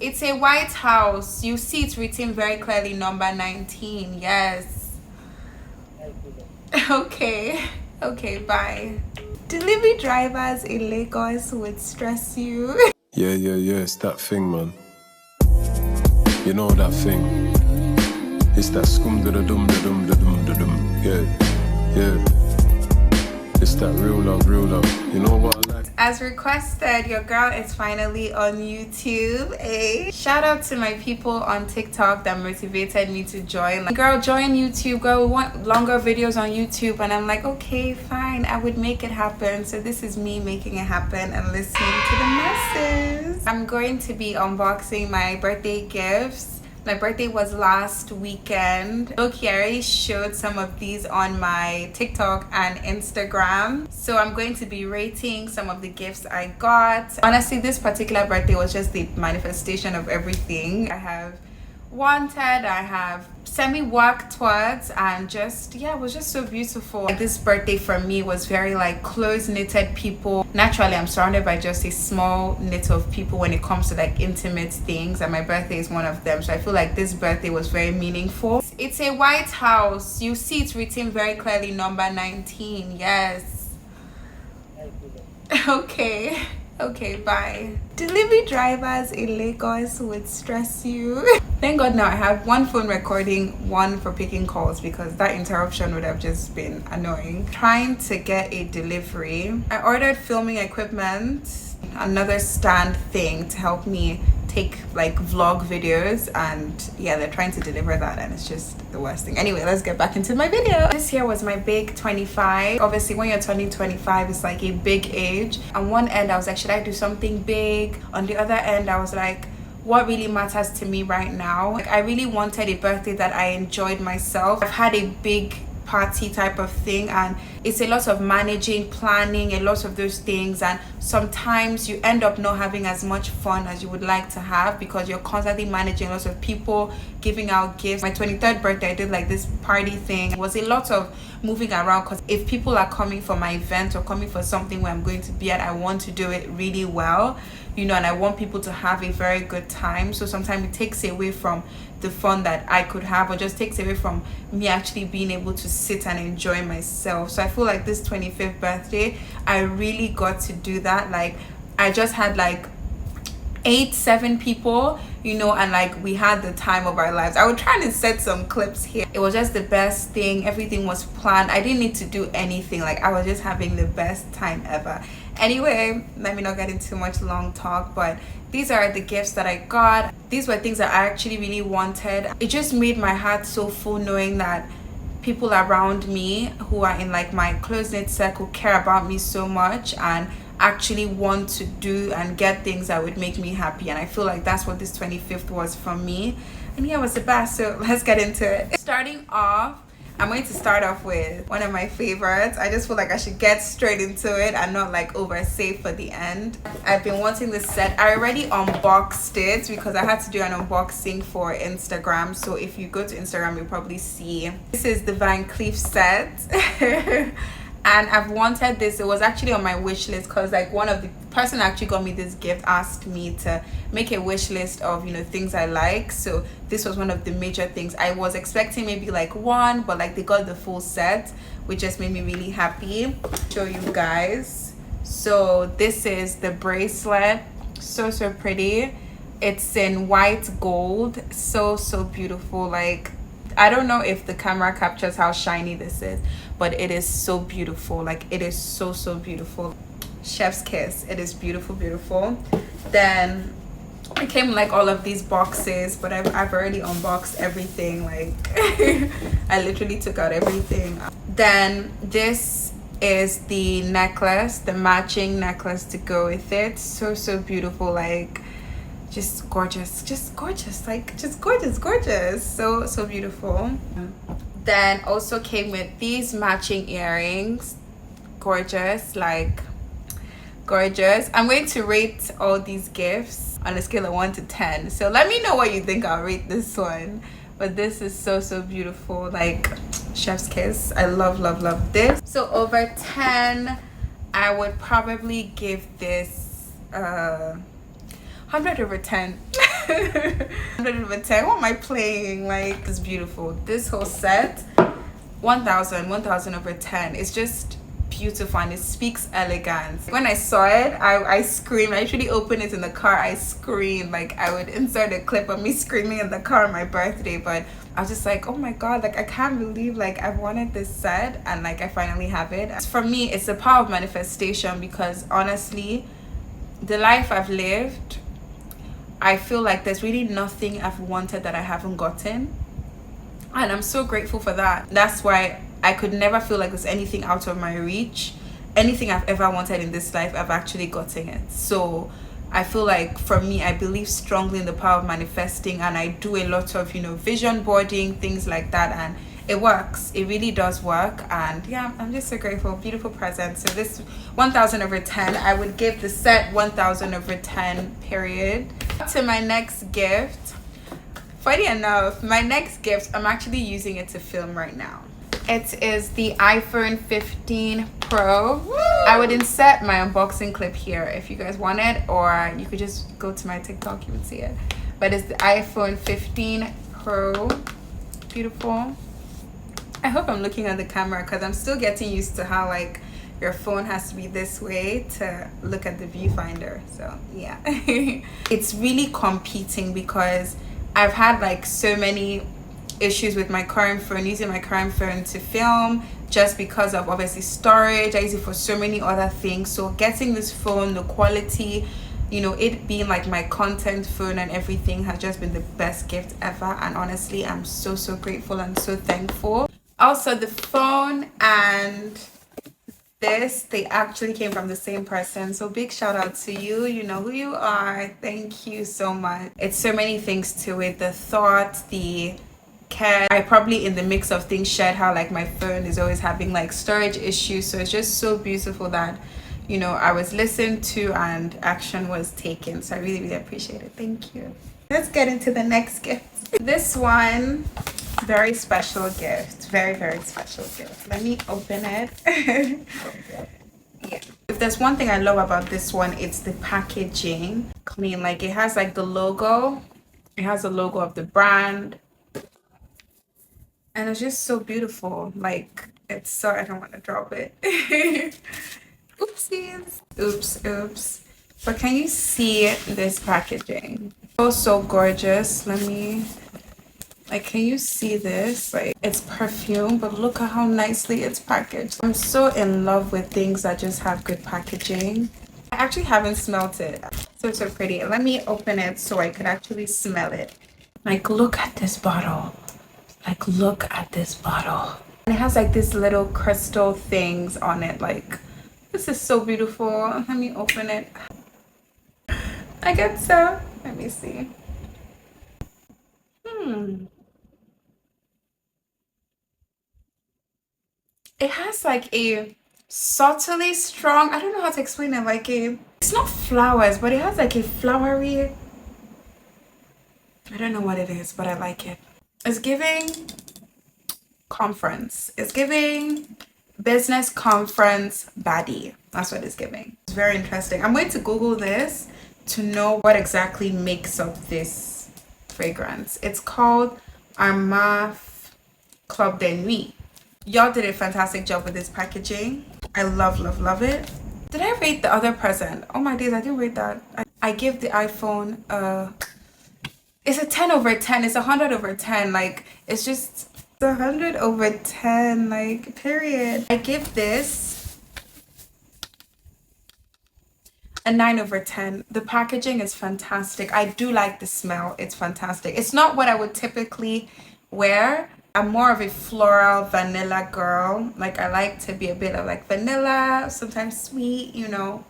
It's a white house. You see it's written very clearly, number 19. Yes. Okay. Okay, bye. Delivery drivers in Lagos would stress you. Yeah, it's that thing, man. You know that thing. It's that scum da dum da dum da dum da dum. Yeah. It's that real love. You know what I like? As requested, your girl is finally on YouTube. Shout out to my people on TikTok that motivated me to join. Like, girl, join YouTube. Girl, we want longer videos on YouTube. And I'm like, okay, fine. I would make it happen. So this is me making it happen and listening to the masses. I'm going to be unboxing my birthday gifts. My birthday was last weekend. Loki, I already showed some of these on my TikTok and Instagram. So I'm going to be rating some of the gifts I got. Honestly, this particular birthday was just the manifestation of everything I have wanted, I have semi-worked towards, and just, yeah, it was just so beautiful. Like, this birthday for me was very like close-knitted people. Naturally, I'm surrounded by just a small knit of people when it comes to like intimate things, and my birthday is one of them. So I feel like this birthday was very meaningful. It's a white house. You see it's written very clearly, number 19. Yes. Okay. Okay, bye. Delivery drivers in Lagos would stress you. Thank God now I have one phone recording, one for picking calls, because that interruption would have just been annoying. Trying to get a delivery. I ordered filming equipment, another stand thing to help me take like vlog videos, and yeah, they're trying to deliver that and it's just the worst thing. Anyway, let's get back into my video. This year was my big 25. Obviously when you're turning 25, it's like a big age. On one end I was like, should I do something big? On the other end I was like, what really matters to me right now? Like, I really wanted a birthday that I enjoyed myself. I've had a big party type of thing, and it's a lot of managing, planning, a lot of those things, and sometimes you end up not having as much fun as you would like to have because you're constantly managing lots of people, giving out gifts. My 23rd birthday I did like this party thing. It was a lot of moving around because if people are coming for my event or coming for something where I'm going to be at, I want to do it really well, you know, and I want people to have a very good time. So sometimes it takes away from the fun that I could have, or just takes away from me actually being able to sit and enjoy myself. So I feel like this 25th birthday I really got to do that. Like, I just had like 8-7 people, you know, and like we had the time of our lives. I was trying to set some clips here. It was just the best thing. Everything was planned. I didn't need to do anything. Like, I was just having the best time ever. Anyway, let me not get into much long talk, but these are the gifts that I got. These were things that I actually really wanted. It just made my heart so full knowing that people around me who are in like my close-knit circle care about me so much and actually want to do and get things that would make me happy. And I feel like that's what this 25th was for me. And yeah, it was the best. So let's get into it. Starting off, I'm going to start off with one of my favorites. I just feel like I should get straight into it and not like oversave for the end. I've been wanting this set. I already unboxed it because I had to do an unboxing for Instagram. So if you go to Instagram, you'll probably see. This is the Van Cleef set. And I've wanted this. It was actually on my wish list because like one of the person actually got me this gift asked me to make a wish list of, you know, things I like. So this was one of the major things. I was expecting maybe like one, but like they got the full set, which just made me really happy. Show you guys. So this is the bracelet. So pretty. It's in white gold. So beautiful. Like, I don't know if the camera captures how shiny this is, but it is so beautiful. Like, it is so beautiful. Chef's kiss. It is beautiful. Then it came like all of these boxes, but I've already unboxed everything. Like I literally took out everything. Then this is the necklace, the matching necklace to go with it. So beautiful. Like, just gorgeous, like just gorgeous, so beautiful. Then also came with these matching earrings. Gorgeous, like gorgeous. I'm going to rate all these gifts on a scale of 1 to 10, so let me know what you think I'll rate this one. But this is so beautiful. Like, chef's kiss. I love this. So over 10, I would probably give this 100 over 10. 100 over 10. What am I playing? Like, it's beautiful. This whole set, 1000 over 10. It's just beautiful and it speaks elegance. When I saw it, I screamed. I usually open it in the car. I screamed. Like, I would insert a clip of me screaming in the car on my birthday, but I was just like, oh my god, like I can't believe like I've wanted this set and like I finally have it. For me, it's the power of manifestation, because honestly, the life I've lived, I feel like there's really nothing I've wanted that I haven't gotten, and I'm so grateful for that. That's why I could never feel like there's anything out of my reach. Anything I've ever wanted in this life, I've actually gotten it. So I feel like for me, I believe strongly in the power of manifesting, and I do a lot of, you know, vision boarding, things like that, and it works. It really does work. And yeah, I'm just so grateful. Beautiful present. So this 1000 over 10, I would give the set 1000 over 10 period. To my next gift, funny enough, my next gift, I'm actually using it to film right now. It is the iPhone 15 Pro. Woo! I would insert my unboxing clip here if you guys want it, or you could just go to my TikTok, you would see it. But it's the iPhone 15 Pro. Beautiful. I hope I'm looking at the camera, because I'm still getting used to how like your phone has to be this way to look at the viewfinder. So yeah. It's really competing, because I've had like so many issues with my current phone, using my current phone to film, just because of obviously storage. I use it for so many other things. So getting this phone, the quality, you know, it being like my content phone and everything, has just been the best gift ever. And honestly, I'm so grateful and so thankful. Also, the phone and this, they actually came from the same person, so big shout out to you. You know who you are. Thank you so much. It's so many things to it, the thought, the care. I probably in the mix of things shared how like my phone is always having like storage issues, so it's just so beautiful that, you know, I was listened to and action was taken. So I really appreciate it. Thank you. Let's get into the next gift. This one, very special gift. Very special gift. Let me open it. Yeah, if there's one thing I love about this one, it's the packaging. Clean, like it has like the logo, it has the logo of the brand, and it's just so beautiful. Like, it's so, I don't want to drop it. Oopsies. Oops. But can you see this packaging? So gorgeous. Let me, like, can you see this? Like, it's perfume, but look at how nicely it's packaged. I'm so in love with things that just have good packaging. I actually haven't smelt it. So pretty. Let me open it so I could actually smell it. Like, look at this bottle. Like, look at this bottle. And it has like these little crystal things on it. Like, this is so beautiful. Let me open it. I guess so. Let me see. It has like a subtly strong, I don't know how to explain it, like a, it's not flowers, but it has like a flowery, I don't know what it is, but I like it. It's giving conference. It's giving business conference baddie. That's what it's giving. It's very interesting. I'm going to Google this to know what exactly makes up this fragrance. It's called Armaf Club de Nuit. Y'all did a fantastic job with this packaging. I love it. Did I rate the other present? Oh my days, I didn't rate that. I give the iPhone it's a 10 over 10. It's 100 over 10. Like, it's just 100 over 10, like, period. I give this a 9 over 10. The packaging is fantastic. I do like the smell. It's fantastic. It's not what I would typically wear. I'm more of a floral vanilla girl. Like, I like to be a bit of like vanilla, sometimes sweet, you know.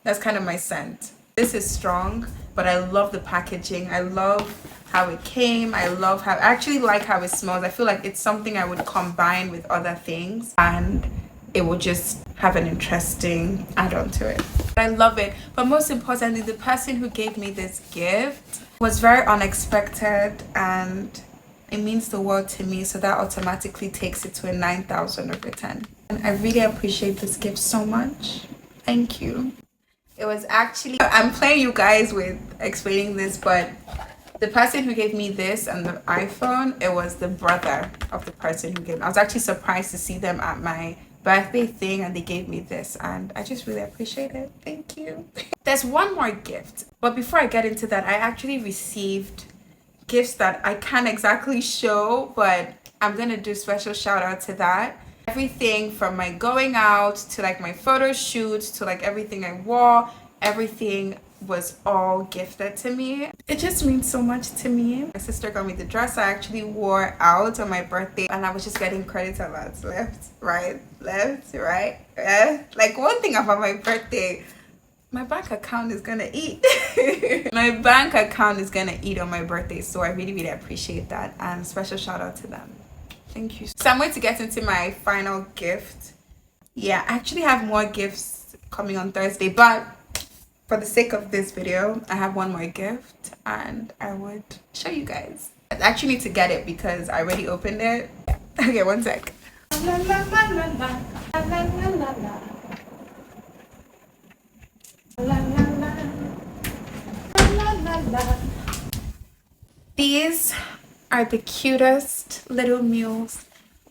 That's kind of my scent. This is strong, but I love the packaging. I love how it came. I actually like how it smells. I feel like it's something I would combine with other things and it will just have an interesting add-on to it. I love it. But most importantly, the person who gave me this gift was very unexpected and it means the world to me. So that automatically takes it to a 9,000 over 10. And I really appreciate this gift so much. Thank you. It was actually, I'm playing you guys with explaining this, but the person who gave me this and the iPhone, it was the brother of the person who gave me. I was actually surprised to see them at my birthday thing and they gave me this, and I just really appreciate it. Thank you. There's one more gift, but before I get into that, I actually received gifts that I can't exactly show, but I'm gonna do special shout out to that. Everything from my going out to like my photo shoot to like everything I wore, everything was all gifted to me. It just means so much to me. My sister got me the dress I actually wore out on my birthday, and I was just getting credit alerts left, right, like one thing about my birthday, my bank account is gonna eat. My bank account is gonna eat on my birthday, so I really appreciate that, and special shout out to them. Thank you. So I'm going to get into my final gift. Yeah, I actually have more gifts coming on Thursday, but for the sake of this video, I have one more gift and I would show you guys. I actually need to get it because I already opened it. Okay, one sec. La, la, la, la, la. La, la, la, la, la. La, la, la. La, la, la. These are the cutest little mules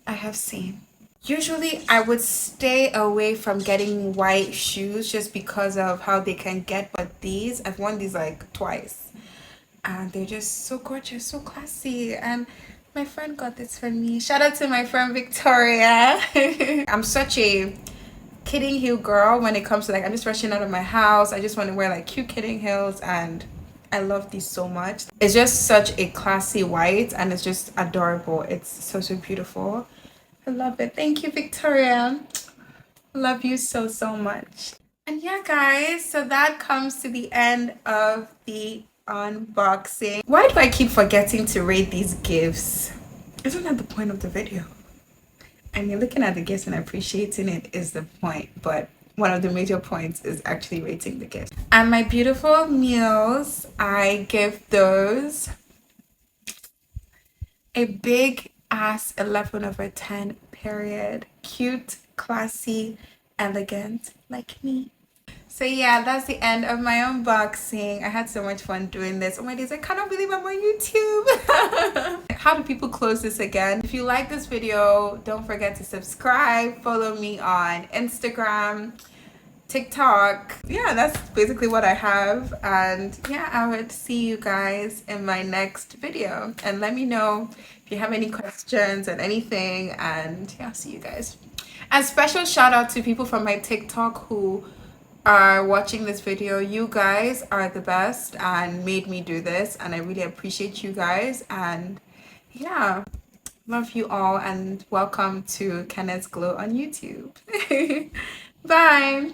I have seen. Usually I would stay away from getting white shoes just because of how they can get, but these, I've worn these like twice and they're just so gorgeous, so classy, and my friend got this for me. Shout out to my friend Victoria. I'm such a kidding heel girl when it comes to like, I'm just rushing out of my house, I just want to wear like cute kidding heels, and I love these so much. It's just such a classy white and it's just adorable. It's so beautiful. I love it. Thank you, Victoria. Love you so much. And yeah, guys, so that comes to the end of the unboxing. Why do I keep forgetting to rate these gifts? Isn't that the point of the video? I mean, looking at the gifts and appreciating it is the point, but one of the major points is actually rating the gift. And my beautiful meals, I give those a big ass 11/10, period. Cute, classy, elegant, like me. So yeah, that's the end of my unboxing. I had so much fun doing this. Oh my days, I cannot believe I'm on YouTube. How do people close this again? If you like this video, don't forget to subscribe, follow me on Instagram, TikTok. Yeah, that's basically what I have, and yeah, I would see you guys in my next video, and let me know if you have any questions and anything, and yeah, I'll see you guys. And special shout out to people from my TikTok who are watching this video. You guys are the best and made me do this, and I really appreciate you guys, and yeah, love you all, and welcome to Kenneth's Glow on YouTube. Bye.